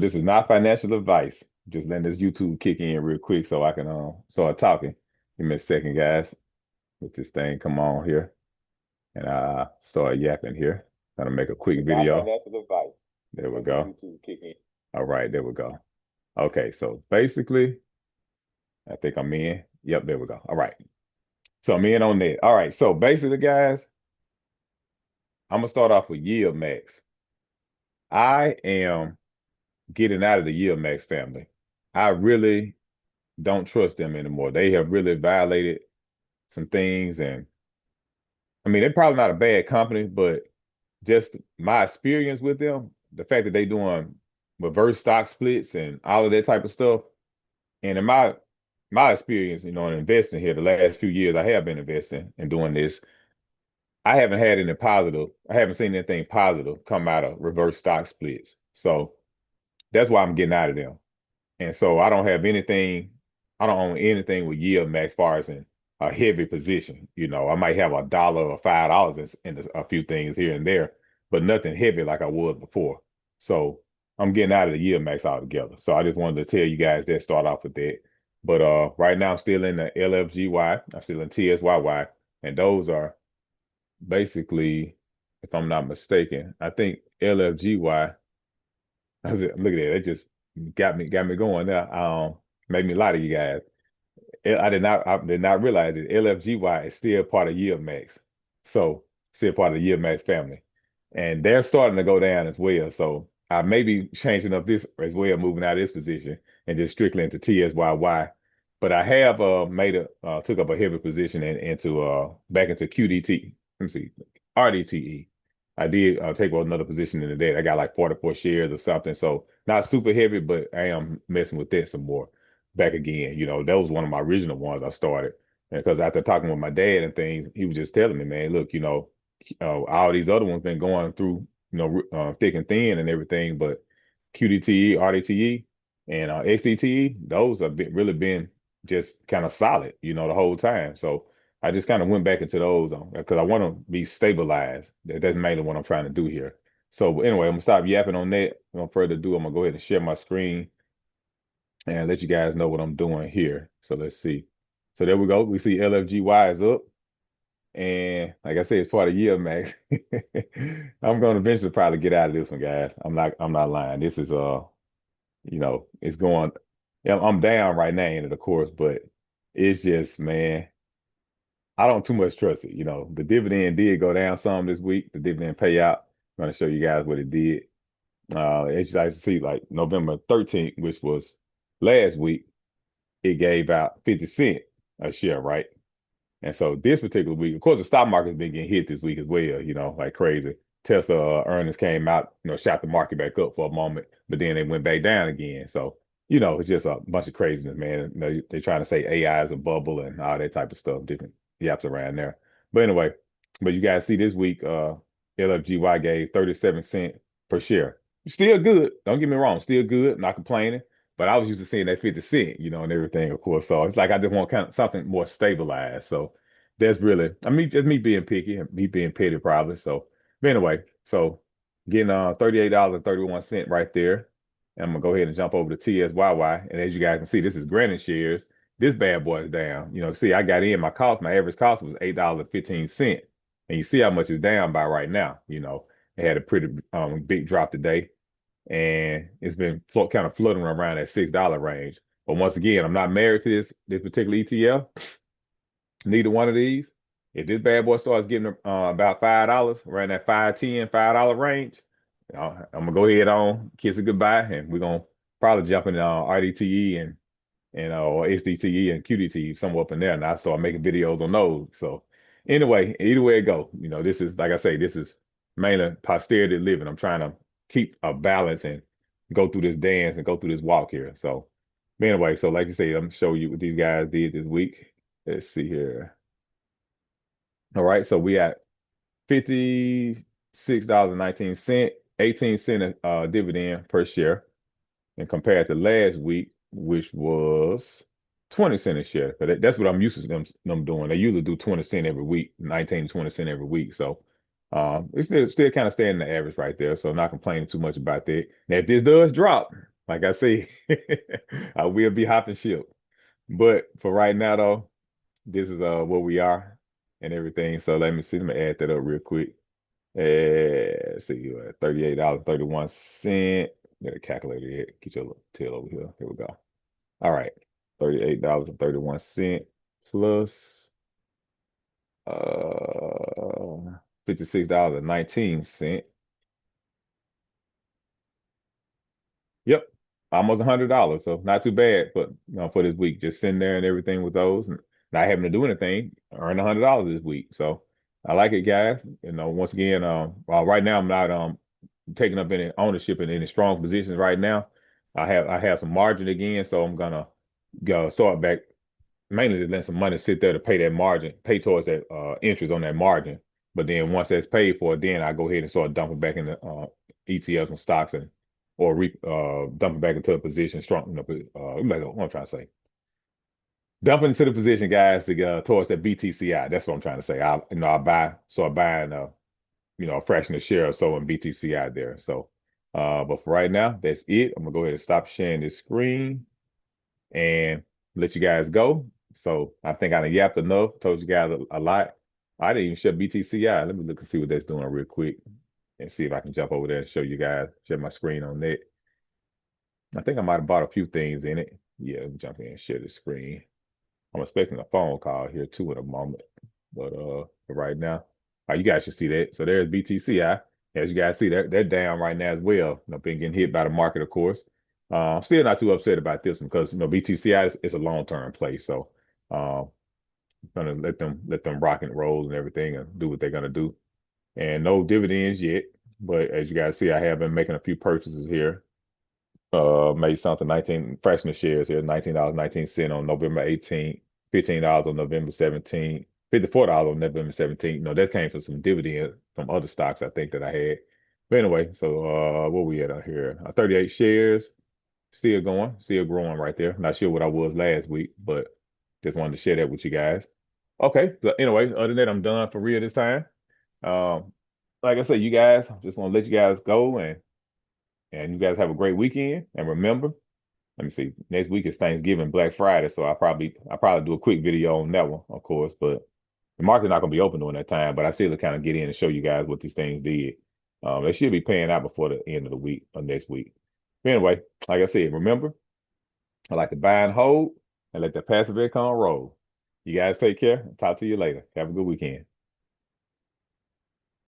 this is not financial advice. Just letting this YouTube kick in real quick so I can start talking. Give me a second, guys. Let this thing come on here and start yapping here. Gonna make a quick video. Not financial advice. There we go. YouTube kick in. All right, there we go. Okay, so basically, I think I'm in. Yep, there we go. All right. So I'm in on that. All right. So basically, guys, I'm gonna start off with yield max. I am getting out of the yield max family. I really don't trust them anymore. They have really violated some things, and I mean, they're probably not a bad company, but just my experience with them, the fact that they doing reverse stock splits and all of that type of stuff, and in my experience, in investing here, the last few years I have been investing and doing this. I haven't had any positive. I haven't seen anything positive come out of reverse stock splits. So that's why I'm getting out of them. And so I don't have anything, I don't own anything with yield max far as in a heavy position. I might have $1 or $5 in a few things here and there, but nothing heavy like I was before. So I'm getting out of the yield max altogether. So I just wanted to tell you guys that, start off with that. But right now I'm still in the LFGY, I'm still in TSYY, and those are basically, if I'm not mistaken, I think LFGY. Look at that. It just got me going there. Made me lie to you guys. I did not realize that LFGY is still part of Yield Max. So still part of the Yield Max family. And they're starting to go down as well. So I may be changing up this as well, moving out of this position and just strictly into TSYY. But I have took up a heavy position into back into QDT. Let me see, RDTE. I did take another position in the day. I got like 44 shares or something. So not super heavy, but I am messing with that some more back again. That was one of my original ones I started. Because after talking with my dad and things, he was just telling me, man, look, all these other ones been going through, thick and thin and everything, but QDTE, RDTE, and XDTE, those have really been just kind of solid, the whole time. So I just kind of went back into those because I want to be stabilized. That's mainly what I'm trying to do here. So anyway, I'm gonna stop yapping on that. No further ado, I'm gonna go ahead and share my screen and let you guys know what I'm doing here. So let's see. So there we go. We see LFGY is up. And like I said, it's part of year max. I'm gonna eventually probably get out of this one, guys. I'm not lying. This is it's going, yeah, I'm down right now into the course, but it's just, man, I don't too much trust it. The dividend did go down some this week, the dividend payout. I'm gonna show you guys what it did. As you guys see, like November 13th, which was last week, it gave out 50 cents a share, right? And so this particular week, of course, the stock market's been getting hit this week as well, like crazy. Tesla earnings came out, shot the market back up for a moment, but then they went back down again. So, it's just a bunch of craziness, man. They're trying to say AI is a bubble and all that type of stuff, different yaps around there. But anyway, but you guys see this week, LFGY gave 37 cents per share. Still good. Don't get me wrong, still good, not complaining. But I was used to seeing that 50 cent, and everything, of course. So it's like I just want kind of something more stabilized. So that's really, I mean, just me being picky, me being petty probably. So but anyway, so getting $38.31 right there. And I'm gonna go ahead and jump over to TSYY. And as you guys can see, this is granted shares. This bad boy is down. See, I got in my average cost was $8.15. And you see how much it's down by right now. It had a pretty big drop today, and it's been kind of floating around that $6 range. But once again, I'm not married to this particular ETF. Neither one of these. If this bad boy starts getting about $5, around that $5.10 range, I'm gonna go ahead on, kiss it goodbye, and we're gonna probably jump in RDTE and or SDTE and QDTE somewhere up in there, and I start making videos on those. So anyway, either way it go, this is, like I say, this is mainly posterity living. I'm trying to keep a balance and go through this dance and go through this walk here. So but anyway, so like you say, I'm gonna show you what these guys did this week. Let's see here. All right, so we at $56.19, 18-cent dividend per share, and compared to last week, which was 20 cents a share. But that's what I'm used to them doing. They usually do 20 cents every week, 19 to 20 cents every week. So it's still kind of staying in the average right there. So I'm not complaining too much about that. Now, if this does drop, Like I say, I will be hopping ship. But for right now, though, this is where we are and everything. So let me add that up real quick. Let's see, you at $38.31. Get a calculator here. Get your little tail over here. Here we go. All right. $38.31 plus $56.19. Yep. Almost $100. So not too bad, but for this week, just sitting there and everything with those and not having to do anything, earn $100 this week. So I like it, guys. Once again, right now I'm not taking up any ownership in any strong positions right now. I have some margin again, so I'm gonna go start back mainly to let some money sit there to pay that margin, pay towards that interest on that margin. But then once that's paid for, then I go ahead and start dumping back in the ETFs and stocks and or dumping back into a position strong. Like what I'm trying to say, dumping into the position, guys, to go towards that BTCI. That's what I'm trying to say. Start buying a fraction of share or so in BTCI there. So, but for right now, that's it. I'm gonna go ahead and stop sharing this screen and let you guys go. So I think I done yapped enough, told you guys a lot. I didn't even share BTCI. Let me look and see what that's doing real quick and see if I can jump over there and show you guys, share my screen on that. I think I might have bought a few things in it. Yeah, let me jump in and share the screen. I'm expecting a phone call here too in a moment. But for right now, you guys should see that. So there's BTCI. As you guys see, they're down right now as well. Been getting hit by the market, of course. I'm still not too upset about this one because BTCI is a long-term play. So I'm gonna let them rock and roll and everything and do what they're gonna do. And no dividends yet. But as you guys see, I have been making a few purchases here. Made something 19 fractional shares here, $19.19 on November 18th, $15 on November 17th, $54 on November 17th. That came from some dividend from other stocks I think that I had. But anyway, so where we at out here? 38 shares, still going, still growing right there. Not sure what I was last week, but just wanted to share that with you guys. Okay, so anyway, other than that, I'm done for real this time. Um, like I said, you guys, just want to let you guys go and you guys have a great weekend. And remember, let me see, next week is Thanksgiving, Black Friday, so I'll probably do a quick video on that one, of course. But the market's not gonna be open during that time. But I still kind of get in and show you guys what these things did. They should be paying out before the end of the week or next week. But anyway, like I said, remember, I like to buy and hold and let the passive income roll. You guys take care. Talk to you later. Have a good weekend.